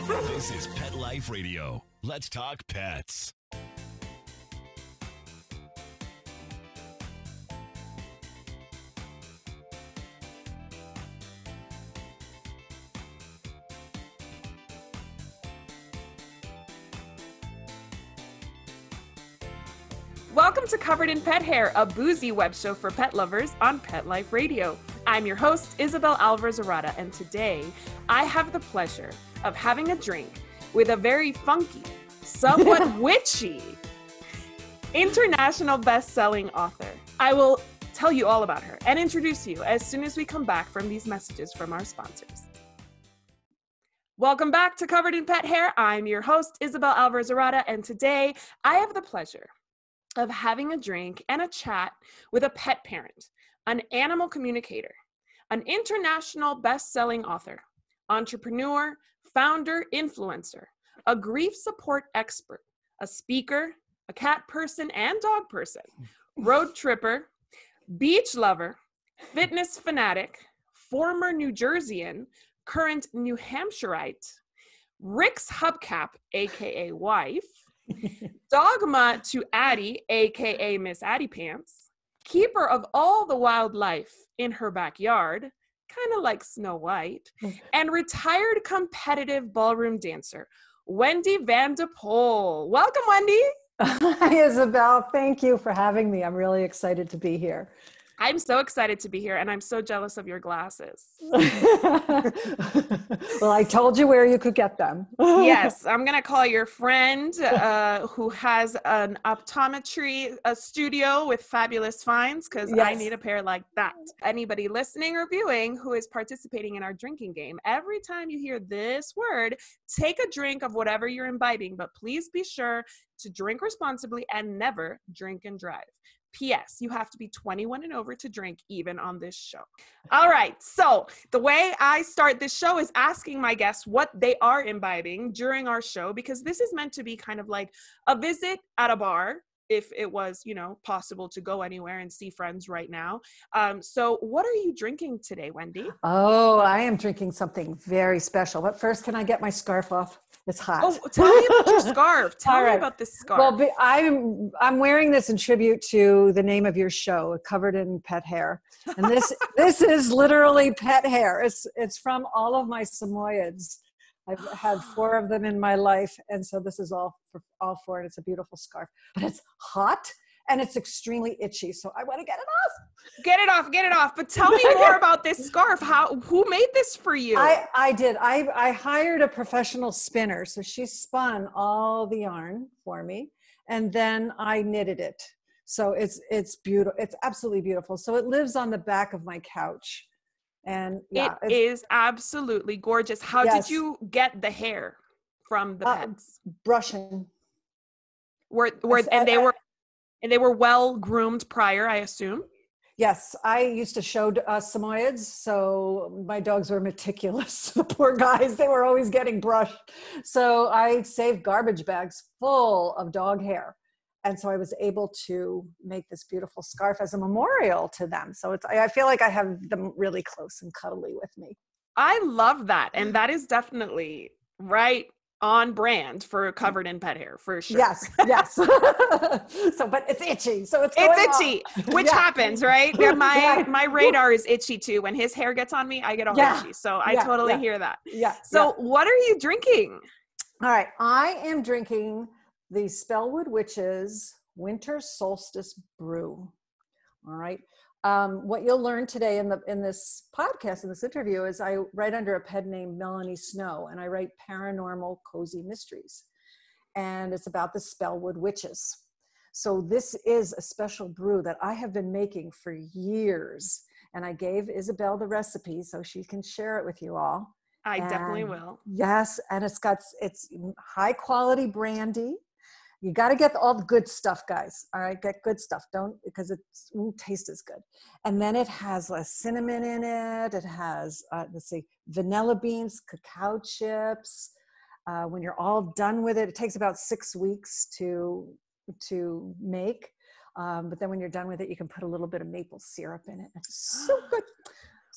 This is Pet Life Radio. Let's talk pets. Welcome to Covered in Pet Hair, a boozy web show for pet lovers on Pet Life Radio. I'm your host, Isabel Alvarez-Arata, and today I have the pleasure of having a drink with a very funky, somewhat witchy, international best-selling author. I will tell you all about her and introduce you as soon as we come back from these messages from our sponsors. Welcome back to Covered in Pet Hair. I'm your host, Isabel Alvarez-Arata, and today I have the pleasure of having a drink and a chat with a pet parent, an animal communicator, an international best-selling author, entrepreneur, founder, influencer, a grief support expert, a speaker, a cat person and dog person, road tripper, beach lover, fitness fanatic, former New Jerseyan, current New Hampshireite, Rick's hubcap, aka wife, dogma to Addie, aka Miss Addie Pants, keeper of all the wildlife in her backyard, kind of like Snow White, and retired competitive ballroom dancer, Wendy Van de Poll. Welcome, Wendy. Hi, Isabel. Thank you for having me. I'm really excited to be here. I'm so excited to be here, and I'm so jealous of your glasses. Well, I told you where you could get them. Yes, I'm going to call your friend who has an optometry studio with fabulous finds, because I need a pair like that. Anybody listening or viewing who is participating in our drinking game, every time you hear this word, take a drink of whatever you're imbibing, but please be sure to drink responsibly and never drink and drive. P.S. You have to be 21 and over to drink even on this show. All right. So the way I start this show is asking my guests what they are imbibing during our show, because this is meant to be kind of like a visit at a bar, if it was, possible to go anywhere and see friends right now. So what are you drinking today, Wendy? Oh, I am drinking something very special. But first, can I get my scarf off? It's hot. Oh, tell me about your scarf. Tell me about this scarf. Well, I'm wearing this in tribute to the name of your show, Covered in Pet Hair. And this is literally pet hair. It's from all of my Samoyeds. I've had 4 of them in my life, and so this is all 4, and it's a beautiful scarf. But it's hot, and it's extremely itchy, so I want to get it off. Get it off. But tell me more about this scarf. Who made this for you? I did. I hired a professional spinner, so she spun all the yarn for me, and then I knitted it. So it's beautiful. It's absolutely beautiful. So it lives on the back of my couch. And it is absolutely gorgeous. How did you get the hair from the pets? Brushing. They were well groomed prior, I assume. Yes, I used to show Samoyeds, so my dogs were meticulous. The poor guys, they were always getting brushed. So I saved garbage bags full of dog hair. And so I was able to make this beautiful scarf as a memorial to them. So I feel like I have them really close and cuddly with me. I love that. And that is definitely right on brand for Covered in Pet Hair, for sure. Yes. So, but it's itchy. So it's itchy, which happens, right? My radar is itchy too. When his hair gets on me, I get all itchy. So I totally hear that. Yeah. So what are you drinking? All right. I am drinking the Spellwood Witches Winter Solstice Brew. All right. What you'll learn today in this podcast, in this interview, is I write under a pen name Melanie Snow, and I write paranormal cozy mysteries. And it's about the Spellwood Witches. So this is a special brew that I have been making for years. And I gave Isabel the recipe so she can share it with you all. I definitely will. Yes. And it's high quality brandy. You got to get all the good stuff, guys. All right. Get good stuff. Because it won't taste as good. And then it has cinnamon in it. It has, vanilla beans, cacao chips. When you're all done with it, it takes about 6 weeks to make. But then when you're done with it, you can put a little bit of maple syrup in it. It's so good.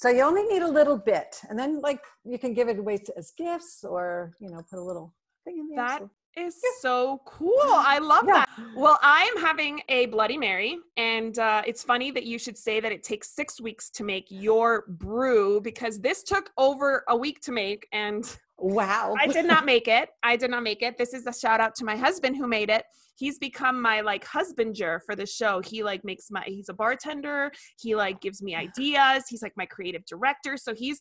So you only need a little bit, and then like you can give it away as gifts, or put a little thing in there. That is so cool. I love that. Well, I am having a Bloody Mary, and it's funny that you should say that it takes 6 weeks to make your brew, because this took over a week to make, and wow, I did not make it. This is a shout out to my husband who made it. He's become my like husbander for the show. He like he's a bartender. He like gives me ideas. He's like my creative director. So he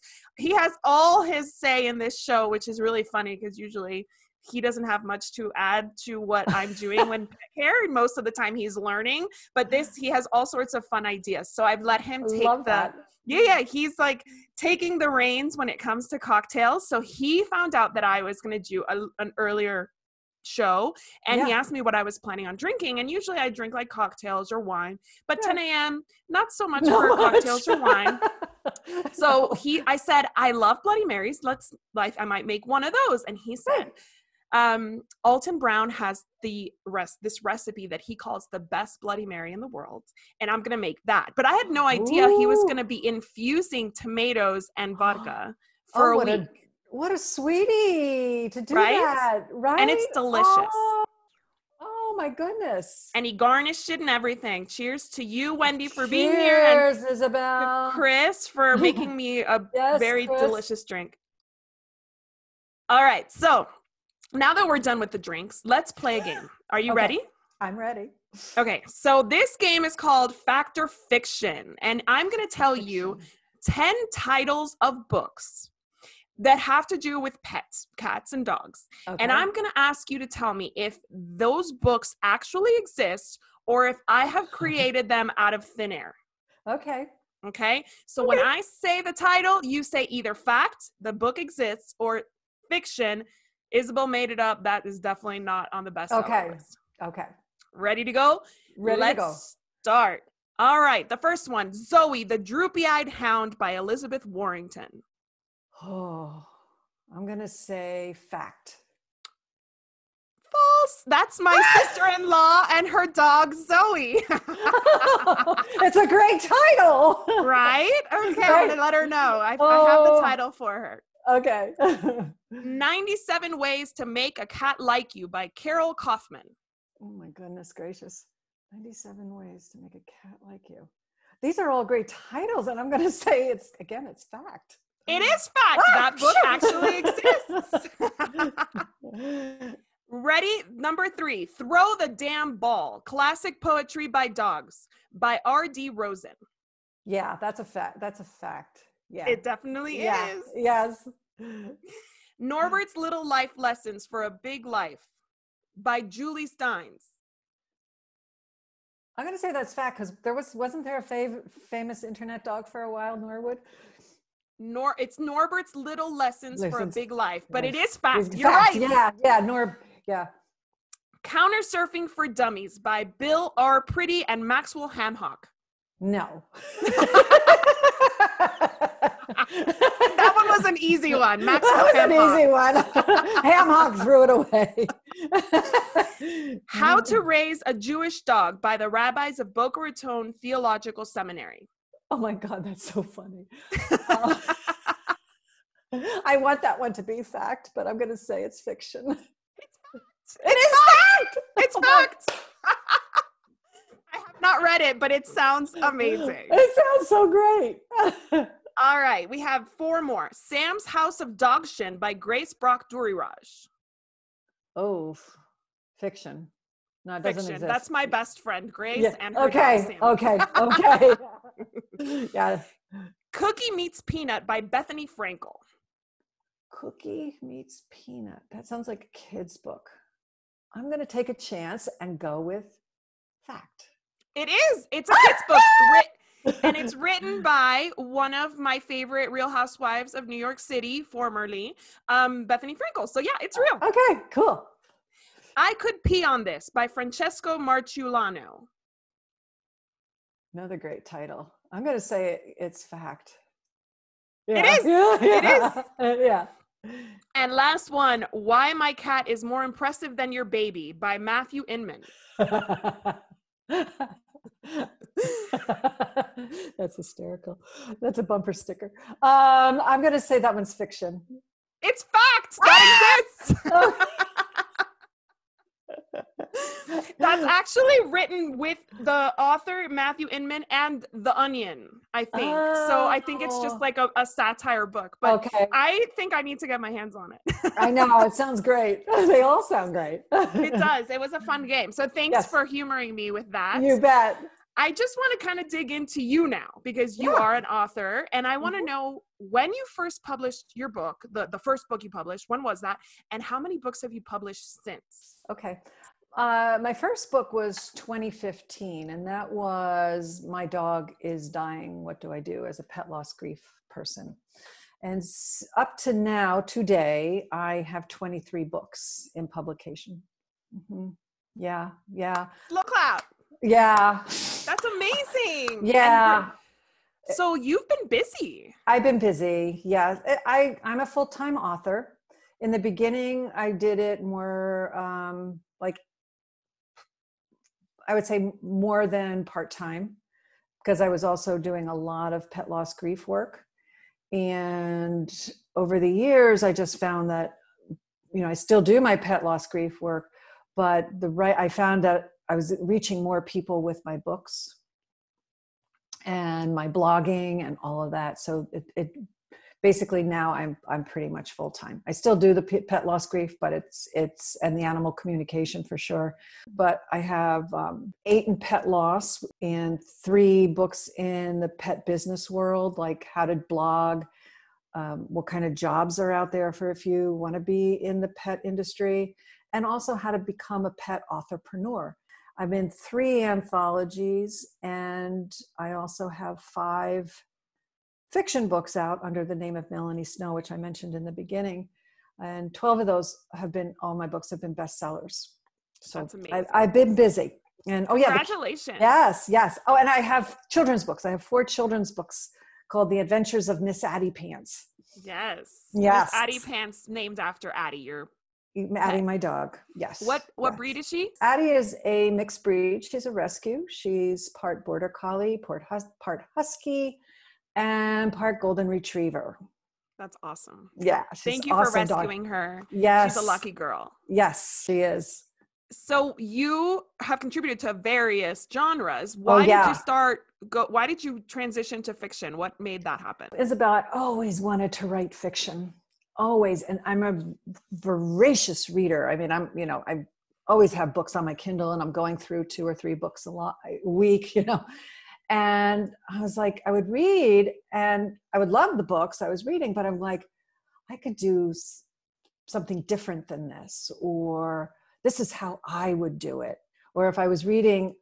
has all his say in this show, which is really funny because usually he doesn't have much to add to what I'm doing when pet care. Most of the time he's learning, but he has all sorts of fun ideas. So I've let him take he's like taking the reins when it comes to cocktails. So he found out that I was going to do an earlier show, and he asked me what I was planning on drinking. And usually I drink like cocktails or wine, but 10 a.m. not so much for cocktails or wine. So I said, I love Bloody Marys. I might make one of those. And he said, Alton Brown has this recipe that he calls the best Bloody Mary in the world, and I'm gonna make that. But I had no idea he was gonna be infusing tomatoes and vodka for a week. What a sweetie to do that, right? And it's delicious. Oh my goodness! And he garnished it and everything. Cheers to you, Wendy, for being here, and cheers, Isabel. Chris for making me a very delicious drink. All right, so. Now that we're done with the drinks, let's play a game. Are you ready? I'm ready. Okay, so this game is called Fact or Fiction, and I'm going to tell you 10 titles of books that have to do with pets, cats and dogs. Okay. And I'm going to ask you to tell me if those books actually exist or if I have created them out of thin air. Okay. Okay, so when I say the title, you say either fact, the book exists, or fiction, Isabel made it up. That is definitely not on the bestseller list. Okay. Ready to go? Let's start. All right. The first one, Zoe, the Droopy-Eyed Hound by Elizabeth Warrington. Oh, I'm going to say fact. False. That's my sister-in-law and her dog, Zoe. It's a great title. Right? Okay. I'm going to let her know. I have the title for her. Okay. 97 Ways to Make a Cat Like You by Carol Kaufman. Oh my goodness gracious. 97 Ways to Make a Cat Like You. These are all great titles, and I'm going to say it's fact. It is fact. That book actually exists. Ready? Number 3, Throw the Damn Ball. Classic Poetry by Dogs by R.D. Rosen. Yeah, that's a fact. That's a fact. Yeah. It definitely is. Yes. Norbert's Little Life Lessons for a Big Life by Julie Steins. I'm going to say that's fact because wasn't there a famous internet dog for a while, Norwood? It's Norbert's Little Lessons for a Big Life, but it is fact. You're right. Yeah. Counter Surfing for Dummies by Bill R. Pretty and Maxwell Hamhock. No. That one was an easy one. Maxwell An easy one. Hamhock threw it away. How to Raise a Jewish Dog by the Rabbis of Boca Raton Theological Seminary. Oh my God, that's so funny. I want that one to be fact, but I'm going to say it's fiction. It is fact. It's fact. I have not read it, but it sounds amazing. It sounds so great. All right, we have 4 more. Sam's House of Dogshin by Grace Brock Duriraj. Oh, fiction. No, it doesn't exist. That's my best friend, Grace, and her dog, Sam. Okay. Yeah. Cookie Meets Peanut by Bethany Frankel. Cookie Meets Peanut. That sounds like a kid's book. I'm going to take a chance and go with fact. It is. It's a kid's book. And it's written by one of my favorite Real Housewives of New York City, formerly, Bethany Frankel. So yeah, it's real. Okay, cool. I Could Pee on This by Francesco Marciulano. Another great title. I'm going to say it's fact. Yeah. It is. It is. Yeah. And last one, Why My Cat is More Impressive Than Your Baby by Matthew Inman. That's hysterical. That's a bumper sticker. I'm going to say that one's fiction. It's fact. That exists. That's actually written with the author, Matthew Inman, and The Onion, I think. So I think it's just like a satire book. But Okay. I think I need to get my hands on it. I know. It sounds great. They all sound great. It does. It was a fun game. So thanks for humoring me with that. You bet. I just want to kind of dig into you now, because you are an author, and I want to know when you first published your book, the first book you published, when was that? And how many books have you published since? Okay. My first book was 2015, and that was My Dog is Dying. What do I do as a pet loss grief person? And up to now, today, I have 23 books in publication. Mm-hmm. Yeah. Slow clap. Yeah. That's amazing. Yeah. So you've been busy. I've been busy. Yeah. I'm a full-time author. In the beginning, I did it more I would say more than part-time, because I was also doing a lot of pet loss grief work. And over the years, I just found that, I still do my pet loss grief work, but I found that I was reaching more people with my books and my blogging and all of that. So it basically now I'm pretty much full time. I still do the pet loss grief, but it's and the animal communication for sure. But I have 8 in pet loss and 3 books in the pet business world, like how to blog, what kind of jobs are out there for if you want to be in the pet industry, and also how to become a pet entrepreneur. I'm in 3 anthologies, and I also have 5 fiction books out under the name of Melanie Snow, which I mentioned in the beginning. And 12 of those all my books have been bestsellers. So that's amazing. I've been busy. And congratulations. Yes. Oh, and I have children's books. I have 4 children's books called The Adventures of Miss Addie Pants. Yes. Yes. Miss Addie Pants, named after Addie, Addie, my dog. Yes. What breed is she? Addie is a mixed breed. She's a rescue. She's part border collie, part husky, and part golden retriever. That's awesome. Yeah. Thank you for rescuing her. Yes. She's a lucky girl. Yes, she is. So you have contributed to various genres. Why did you transition to fiction? What made that happen? Isabel, I always wanted to write fiction. Always. And I'm a voracious reader. I mean, I always have books on my Kindle, and I'm going through 2 or 3 books a week, And I was like, I would read and I would love the books I was reading, but I'm like, I could do something different than this, or this is how I would do it. Or if I was reading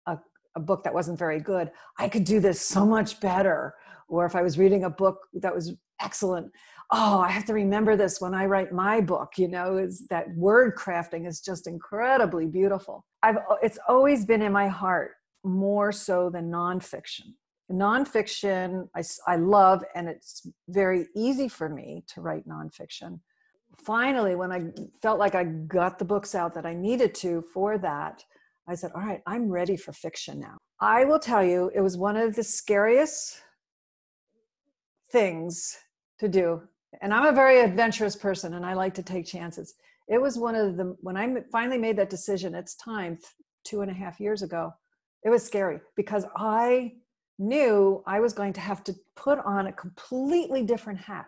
a book that wasn't very good, I could do this so much better. Or if I was reading a book that was excellent, I have to remember this when I write my book, is that word crafting is just incredibly beautiful. It's always been in my heart, more so than nonfiction. Nonfiction, I love, and it's very easy for me to write nonfiction. Finally, when I felt like I got the books out that I needed to for that, I said, all right, I'm ready for fiction now. I will tell you, it was one of the scariest things to do. And I'm a very adventurous person, and I like to take chances. It was when I finally made that decision, it's time, 2.5 years ago, it was scary because I knew I was going to have to put on a completely different hat.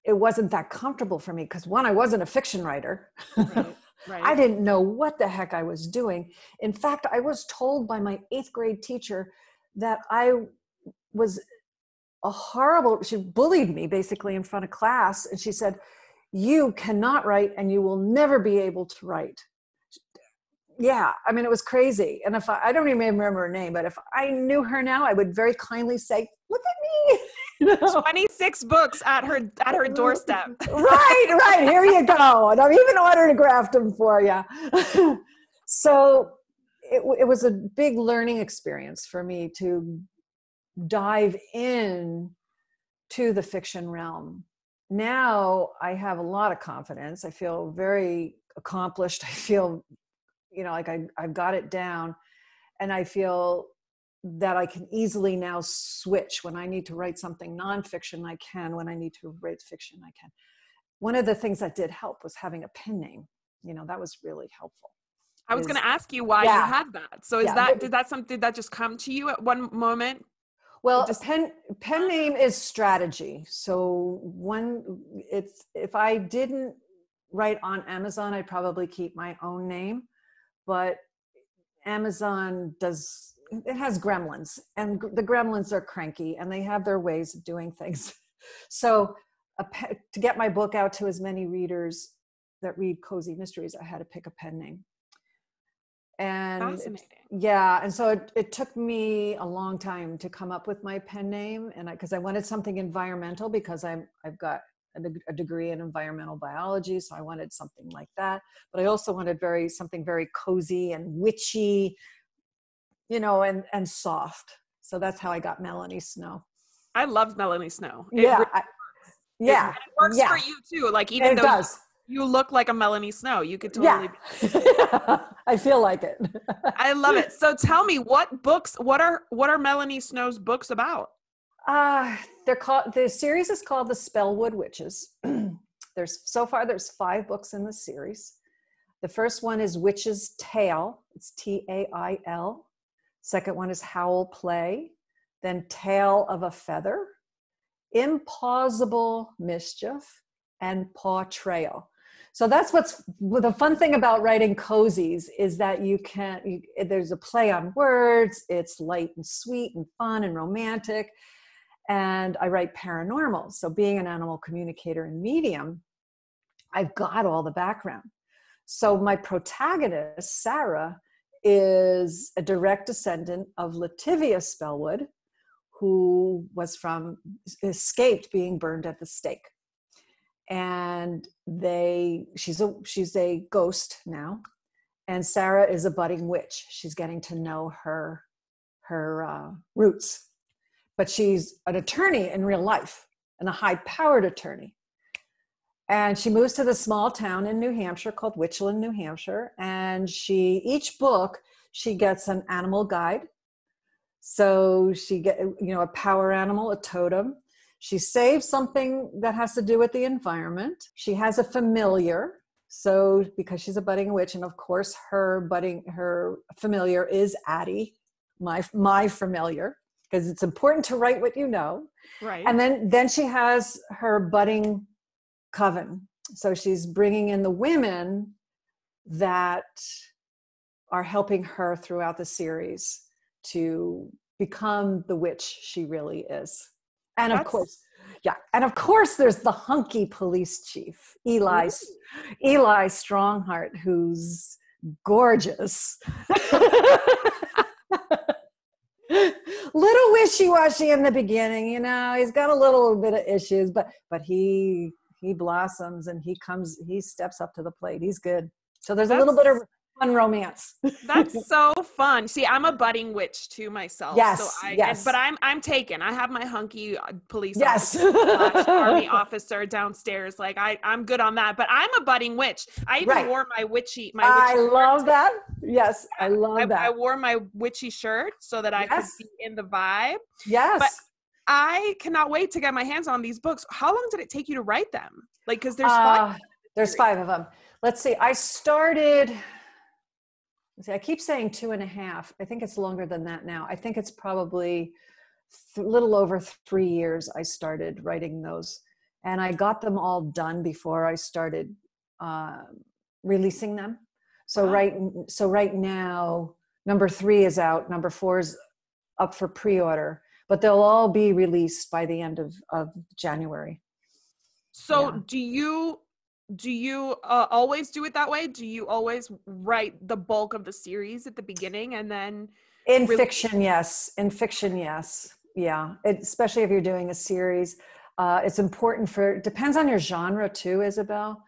It wasn't that comfortable for me because, one, I wasn't a fiction writer. Right. I didn't know what the heck I was doing. In fact, I was told by my 8th grade teacher that I was she bullied me basically in front of class. And she said, you cannot write and you will never be able to write. Yeah, I mean, it was crazy. And if I don't even remember her name, but if I knew her now, I would very kindly say, look at me. 26 books at her doorstep. Right. Here you go. And I've even autographed them for you. So it was a big learning experience for me to dive in to the fiction realm. Now I have a lot of confidence. I feel very accomplished. I feel like I've got it down. And I feel that I can easily now switch. When I need to write something nonfiction, I can. When I need to write fiction, I can. One of the things that did help was having a pen name. That was really helpful. I was going to ask you why you had that. So did that just come to you at one moment? Well, pen name is strategy. So if I didn't write on Amazon, I'd probably keep my own name, but Amazon it has gremlins, and the gremlins are cranky and they have their ways of doing things. So to get my book out to as many readers that read cozy mysteries, I had to pick a pen name. And and so it took me a long time to come up with my pen name, and because I wanted something environmental, because I've got a degree in environmental biology, so I wanted something like that. But I also wanted something very cozy and witchy, and soft. So that's how I got Melanie Snow. I loved Melanie Snow. It works for you too. Like, even though you look like a Melanie Snow, you could totally I feel like it. I love it. So tell me, what are Melanie Snow's books about? The series is called The Spellwood Witches. There's 5 books in the series. The first one is Witch's Tale. It's Tail. Second one is Howl Play. Then Tale of a Feather, Implausible Mischief, and Paw Trail. So that's the fun thing about writing cozies, is that there's a play on words. It's light and sweet and fun and romantic. And I write paranormal. So being an animal communicator and medium, I've got all the background. So my protagonist, Sarah, is a direct descendant of Lativia Spellwood, who escaped being burned at the stake. And she's a ghost now. And Sarah is a budding witch. She's getting to know her roots. But she's an attorney in real life, and a high-powered attorney. And she moves to the small town in New Hampshire called Witchland, New Hampshire. And each book, she gets an animal guide. So she gets, a power animal, a totem. She saves something that has to do with the environment. She has a familiar. So because she's a budding witch, and of course her familiar is Addie, my familiar, because it's important to write what you know. Right. And then she has her budding coven. So she's bringing in the women that are helping her throughout the series to become the witch she really is. And of course, there's the hunky police chief, Eli Strongheart, who's gorgeous. Little wishy-washy in the beginning, he's got a little bit of issues, but he blossoms, and he steps up to the plate. He's good. So there's a little bit of fun romance. That's so fun. See, I'm a budding witch too myself. Yes. So but I'm taken. I have my hunky police officer, army officer downstairs. Like I'm good on that. But I'm a budding witch. I even wore my witchy. I love that. Yes, I love that. I wore my witchy shirt so that I could be in the vibe. Yes. But I cannot wait to get my hands on these books. How long did it take you to write them? Like, because there's 5. There's 5 of them. Let's see. I keep saying 2.5. I think it's longer than that now. I think it's probably a little over 3 years I started writing those. And I got them all done before I started releasing them. So right now, number 3 is out. Number 4 is up for pre-order. But they'll all be released by the end of January. So do you always do it that way? Do you always write the bulk of the series at the beginning and then in fiction? Yes. Yeah. Especially if you're doing a series, it's important depends on your genre too, Isabel.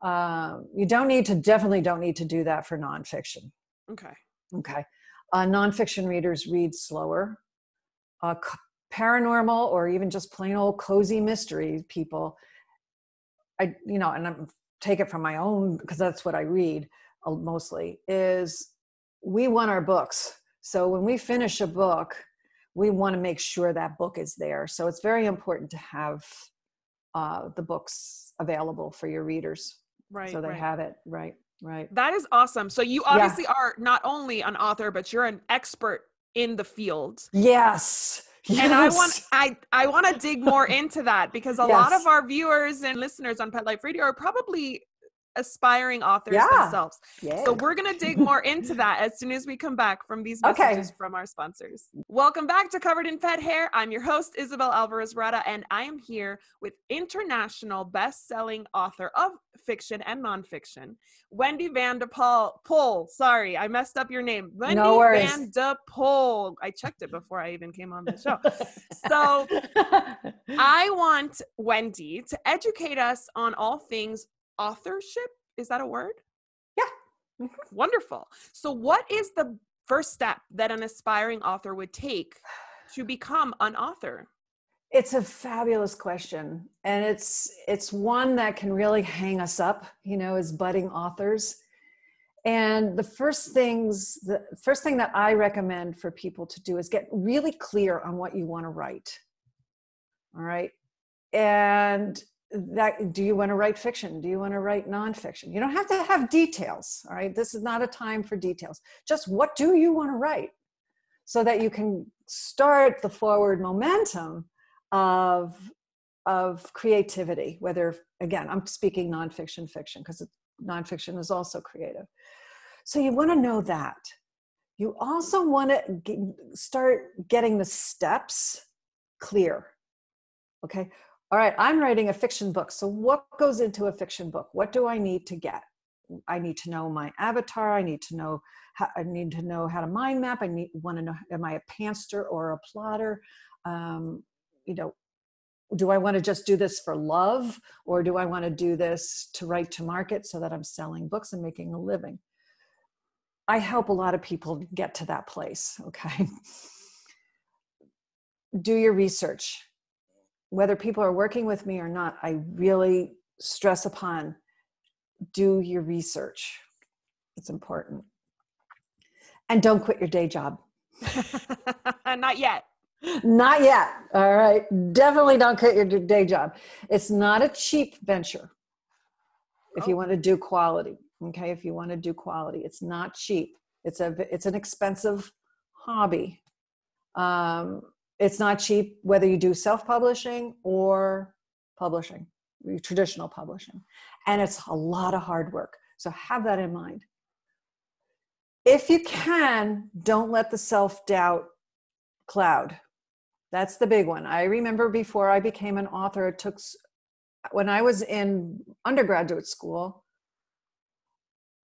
You definitely don't need to do that for nonfiction. Okay. Nonfiction readers read slower. Paranormal or even just plain old cozy mystery people, and I'm take it from my own, because that's what I read mostly, is we want our books. So when we finish a book, we want to make sure that book is there. So it's very important to have the books available for your readers. Right. So they right. have it. Right. Right. That is awesome. So you obviously are not only an author, but you're an expert in the field. Yes. Yes. And I want to dig more into that, because a lot of our viewers and listeners on Pet Life Radio are probably aspiring authors themselves. Yeah. So we're going to dig more into that as soon as we come back from these messages from our sponsors. Welcome back to Covered in Pet Hair. I'm your host, Isabel Alvarez-Rada, and I am here with international best-selling author of fiction and nonfiction, Wendy Van de Poll. Sorry, I messed up your name. Wendy Van de Poll. I checked it before I even came on the show. So I want Wendy to educate us on all things authorship. Is that a word? Yeah. Wonderful. So what is the first step that an aspiring author would take to become an author? It's a fabulous question. And it's one that can really hang us up, as budding authors. And the first thing that I recommend for people to do is get really clear on what you want to write. All right. And do you want to write fiction? Do you want to write nonfiction? You don't have to have details. All right. This is not a time for details. Just what do you want to write, so that you can start the forward momentum of creativity, whether, again, I'm speaking nonfiction, fiction, because nonfiction is also creative. So you want to know that. You also want to start getting the steps clear. Okay. All right, I'm writing a fiction book. So what goes into a fiction book? What do I need to get? I need to know my avatar. I need to know how to mind map. Want to know, am I a pantser or a plotter? Do I want to just do this for love, or do I want to do this to write to market so that I'm selling books and making a living? I help a lot of people get to that place. Okay. Do your research. Whether people are working with me or not, I really stress upon do your research. It's important. And don't quit your day job. Not yet. Not yet. All right. Definitely don't quit your day job. It's not a cheap venture. If you want to do quality. Okay. If you want to do quality, it's not cheap. It's an expensive hobby. It's not cheap whether you do self-publishing or publishing, traditional publishing. And it's a lot of hard work. So have that in mind. If you can, don't let the self-doubt cloud. That's the big one. I remember before I became an author, when I was in undergraduate school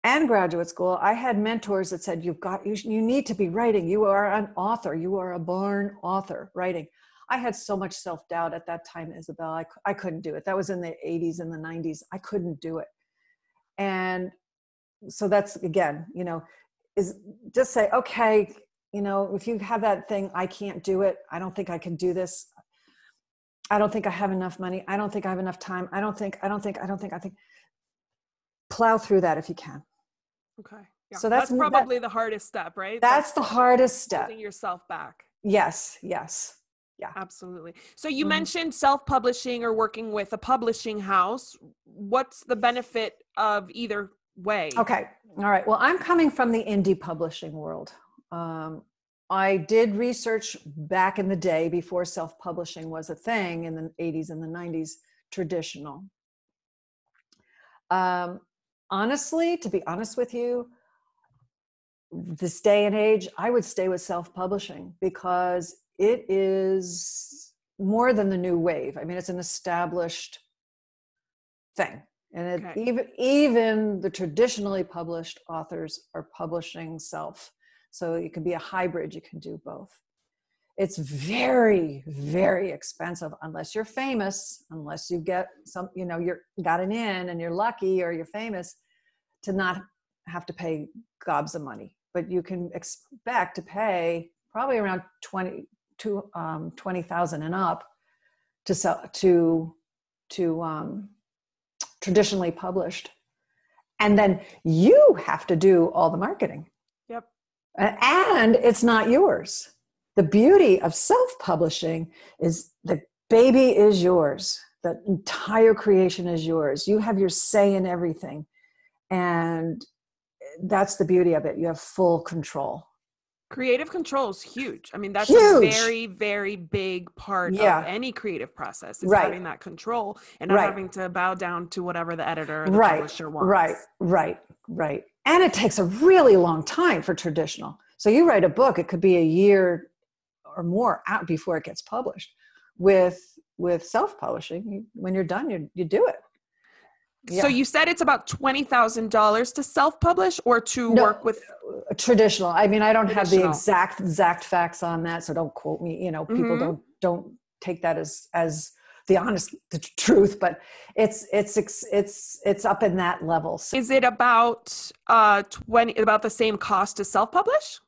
and graduate school, I had mentors that said, you need to be writing. You are an author. You are a born author, writing. I had so much self-doubt at that time, Isabel. I couldn't do it. That was in the 80s and the 90s. I couldn't do it. And so that's, again, is just say, okay, if you have that thing, I can't do it. I don't think I can do this. I don't think I have enough money. I don't think I have enough time. I think. Plow through that if you can. Okay. Yeah. So that's probably the hardest step, right? That's the hardest step. Holding yourself back. Yes. Yeah. Absolutely. So you mentioned self-publishing or working with a publishing house. What's the benefit of either way? Okay. All right. Well, I'm coming from the indie publishing world. I did research back in the day before self-publishing was a thing in the 80s and the 90s, traditional. Honestly, to be honest with you, this day and age, I would stay with self-publishing because it is more than the new wave. I mean, it's an established thing. And even the traditionally published authors are publishing self. So it can be a hybrid. You can do both. It's very, very expensive unless you're famous, unless you get you're got an in and you're lucky or you're famous to not have to pay gobs of money. But you can expect to pay probably around $20,000 and up to sell to traditionally published. And then you have to do all the marketing. Yep. And it's not yours. The beauty of self-publishing is the baby is yours. The entire creation is yours. You have your say in everything. And that's the beauty of it. You have full control. Creative control is huge. I mean, that's Huge. a very, very big part Yeah. of any creative process is Right. having that control and not Right. having to bow down to whatever the editor or the Right. publisher wants. Right. And it takes a really long time for traditional. So you write a book, it could be a year or more out before it gets published. With self-publishing, when you're done, you do it. Yeah. So you said it's about $20,000 to self-publish or to work with traditional. I mean, I don't have the traditional. exact facts on that, so don't quote me. You know, people don't take that as the truth, but it's up in that level. So is it about about the same cost to self-publish?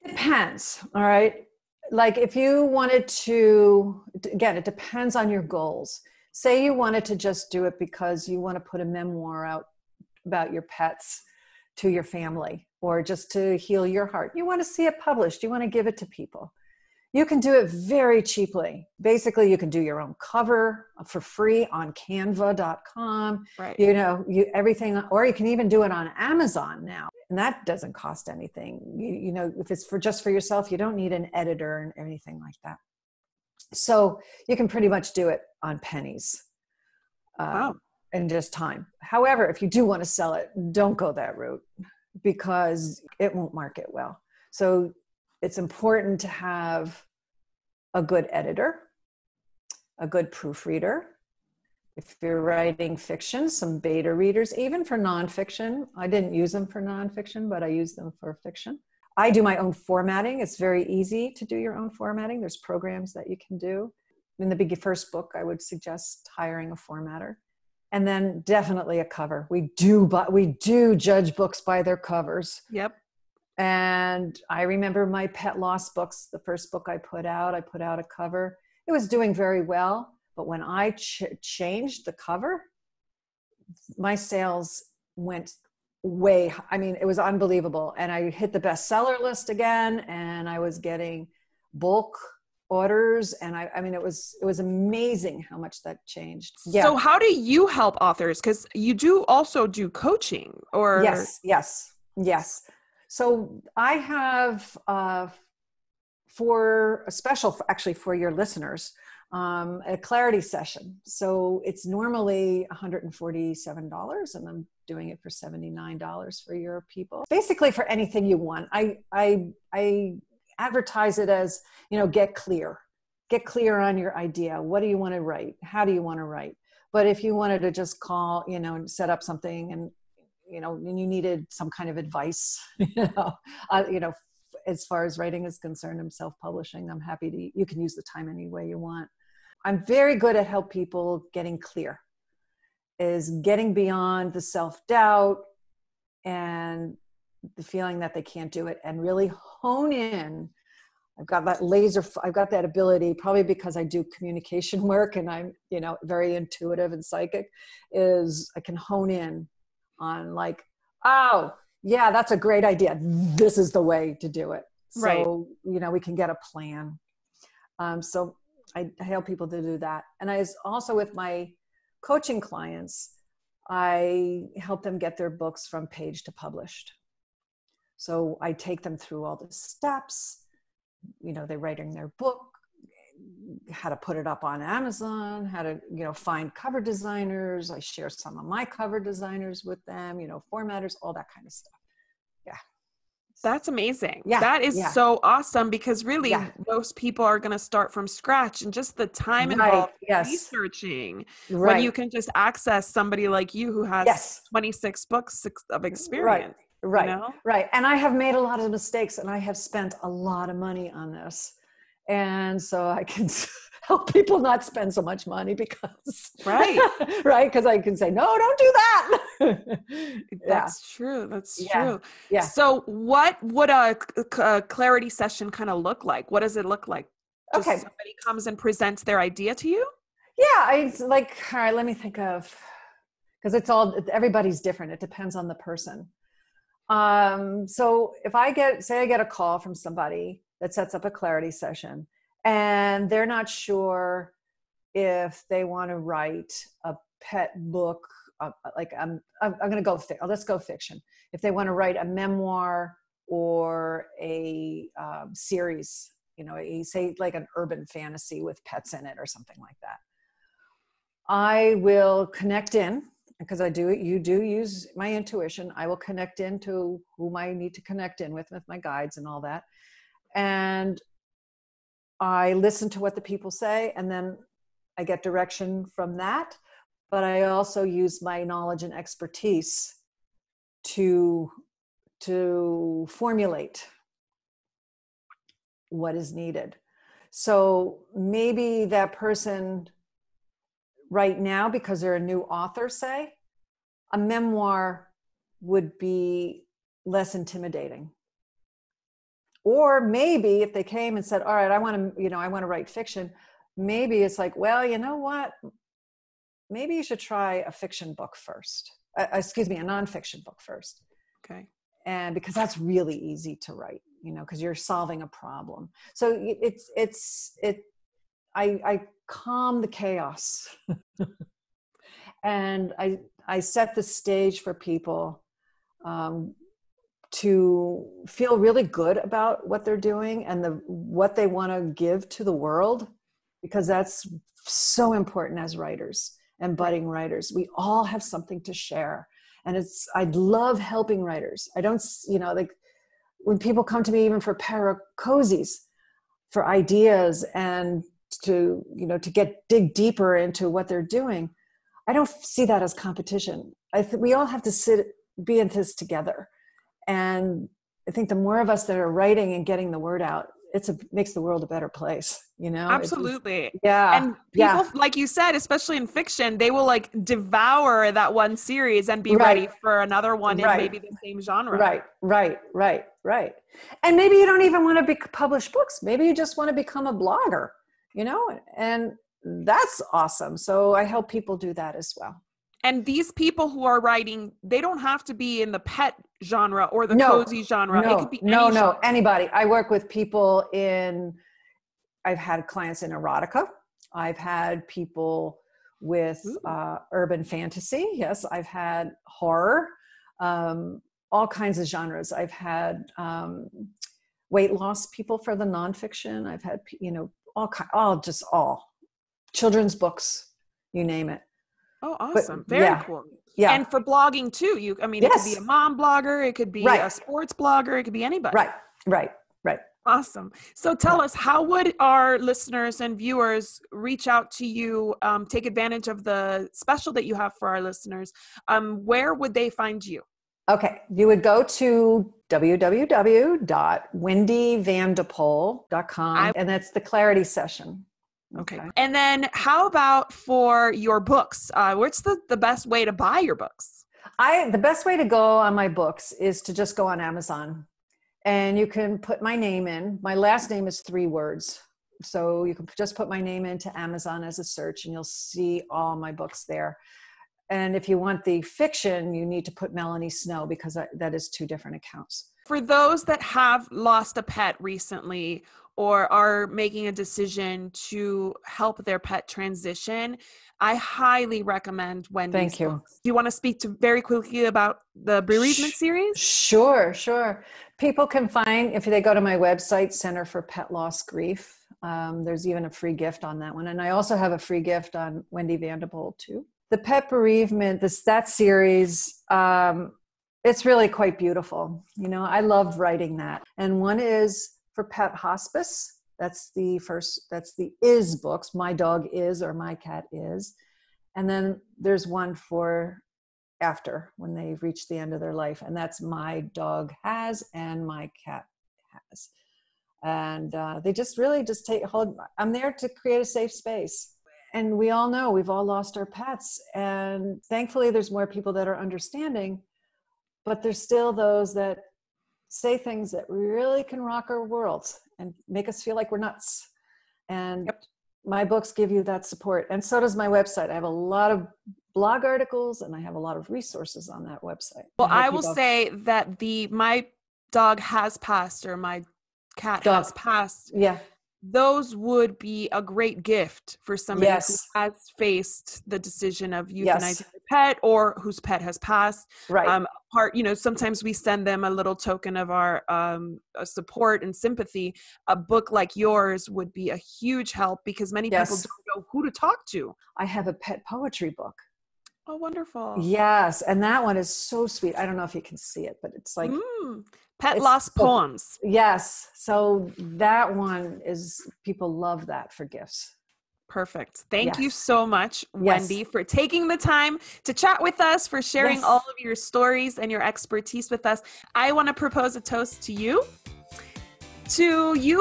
it depends. All right. Like if you wanted to, again, it depends on your goals. Say you wanted to just do it because you want to put a memoir out about your pets to your family, or just to heal your heart. You want to see it published. You want to give it to people. You can do it very cheaply. Basically, you can do your own cover for free on canva.com. Right. You know, everything, or you can even do it on Amazon now. And that doesn't cost anything. You know, if it's just for yourself, you don't need an editor and anything like that. So you can pretty much do it on pennies. Wow. And just time. However, if you do want to sell it, don't go that route because it won't market well. So it's important to have a good editor, a good proofreader. If you're writing fiction, some beta readers, even for nonfiction. I didn't use them for nonfiction, but I use them for fiction. I do my own formatting. It's very easy to do your own formatting. There's programs that you can do. In the first book, I would suggest hiring a formatter. And then definitely a cover. We do judge books by their covers. Yep. And I remember my pet loss books, the first book I put out a cover. It was doing very well. But when I changed the cover, my sales went it was unbelievable. And I hit the bestseller list again, and I was getting bulk orders. And I mean, it was amazing how much that changed. Yeah. So how do you help authors? Because you do also do coaching or. Yes. So I have for your listeners, a clarity session. So it's normally $147 and I'm doing it for $79 for your people. Basically for anything you want. I advertise it as, get clear on your idea. What do you want to write? How do you want to write? But if you wanted to just call, and set up something and you needed some kind of advice, as far as writing is concerned, I'm self-publishing. I'm happy you can use the time any way you want. I'm very good at help people getting clear, is getting beyond the self-doubt and the feeling that they can't do it and really hone in. I've got that ability, probably because I do communication work and I'm, very intuitive and psychic, is I can hone in on like, oh yeah, that's a great idea. This is the way to do it. So, we can get a plan. So I help people to do that. And also with my coaching clients, I help them get their books from page to published. So I take them through all the steps, they're writing their book, how to put it up on Amazon, how to, find cover designers. I share some of my cover designers with them, formatters, all that kind of stuff. Yeah. That's amazing. Yeah. That is so awesome because really most people are going to start from scratch and just the time involved researching when you can just access somebody like you who has 26 books of experience. Right. And I have made a lot of mistakes and I have spent a lot of money on this. And so I can help people not spend so much money because, because I can say, no, don't do that. That's true. That's true. Yeah. So what would a clarity session kind of look like? What does it look like? Just somebody comes and presents their idea to you? Yeah. It's like, all right, let me think of, because everybody's different. It depends on the person. So if I get a call from somebody that sets up a clarity session and they're not sure if they want to write a pet book, like I'm going to go, let's go fiction. If they want to write a memoir or a series, say like an urban fantasy with pets in it or something like that, I will connect in, because you do use my intuition. I will connect into whom I need to connect in with my guides and all that. And I listen to what the people say, and then I get direction from that. But I also use my knowledge and expertise to formulate what is needed. So maybe that person right now, because they're a new author, say, a memoir would be less intimidating. Or maybe if they came and said, all right, I want to write fiction, maybe it's like, well, you know what? Maybe you should try a fiction book first. A nonfiction book first. Okay. And because that's really easy to write, because you're solving a problem. So I calm the chaos and I set the stage for people to feel really good about what they're doing and what they want to give to the world, because that's so important as writers and budding writers. We all have something to share. And I love helping writers. I don't, like when people come to me even for cozies, for ideas and to dig deeper into what they're doing, I don't see that as competition. We all have to be in this together. And I think the more of us that are writing and getting the word out, makes the world a better place, Absolutely. Yeah. And people, like you said, especially in fiction, they will like devour that one series and be ready for another one in maybe the same genre. Right. And maybe you don't even want to publish books. Maybe you just want to become a blogger, and that's awesome. So I help people do that as well. And these people who are writing, they don't have to be in the pet genre or the cozy genre. It could be any genre. Anybody. I work with people I've had clients in erotica. I've had people with urban fantasy. Yes, I've had horror, all kinds of genres. I've had weight loss people for the nonfiction. I've had, all children's books, you name it. Oh, awesome. Very cool. Yeah. And for blogging too, it could be a mom blogger, it could be a sports blogger, it could be anybody. Right. Awesome. So tell us, how would our listeners and viewers reach out to you, take advantage of the special that you have for our listeners? Where would they find you? Okay. You would go to www.wendyvandepoll.com, and that's the clarity session. Okay. And then how about for your books? What's the best way to buy your books? The best way to go on my books is to just go on Amazon, and you can put my name in. My last name is 3 words. So you can just put my name into Amazon as a search and you'll see all my books there. And if you want the fiction, you need to put Melanie Snow, because that is 2 different accounts. For those that have lost a pet recently or are making a decision to help their pet transition, I highly recommend Wendy's Thank you. books. Do you want to speak very quickly about the bereavement series? Sure. People can find, if they go to my website, Center for Pet Loss Grief, there's even a free gift on that one. And I also have a free gift on Wendy Van de Poll too. The pet bereavement, that series, it's really quite beautiful. I love writing that. And one is for pet hospice. That's the is books. My dog is, or my cat is. And then there's one for after, when they've reached the end of their life. And that's my dog has and my cat has. And they just really I'm there to create a safe space. And we all know we've all lost our pets. And thankfully there's more people that are understanding, but there's still those that say things that really can rock our worlds and make us feel like we're nuts. And my books give you that support. And so does my website. I have a lot of blog articles and I have a lot of resources on that website. Well, I will say that my dog has passed, or my cat has passed. Yeah. Those would be a great gift for somebody Yes. who has faced the decision of euthanizing Yes. their pet, or whose pet has passed. Right. Sometimes we send them a little token of our support and sympathy. A book like yours would be a huge help, because many people don't know who to talk to. I have a pet poetry book. Oh, wonderful. Yes. And that one is so sweet. I don't know if you can see it, but it's like Pet lost poems. Yes. So that one people love that for gifts. Perfect. Thank you so much, Wendy, for taking the time to chat with us, for sharing all of your stories and your expertise with us. I want to propose a toast to you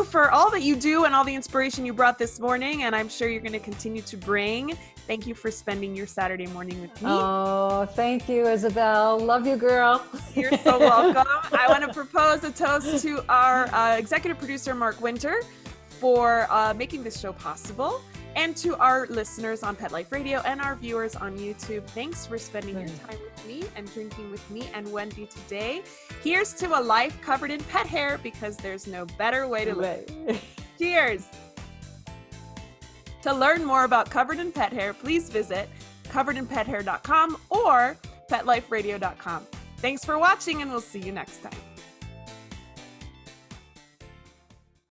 for all that you do and all the inspiration you brought this morning. And I'm sure you're going to continue to bring. Thank you for spending your Saturday morning with me. Oh, thank you, Isabel. Love you, girl. You're so welcome. I want to propose a toast to our executive producer, Mark Winter, for making this show possible, and to our listeners on Pet Life Radio and our viewers on YouTube. Thanks for spending your time with me and drinking with me and Wendy today. Here's to a life covered in pet hair, because there's no better way to live. Cheers. To learn more about Covered in Pet Hair, please visit coveredinpethair.com or petliferadio.com. Thanks for watching, and we'll see you next time.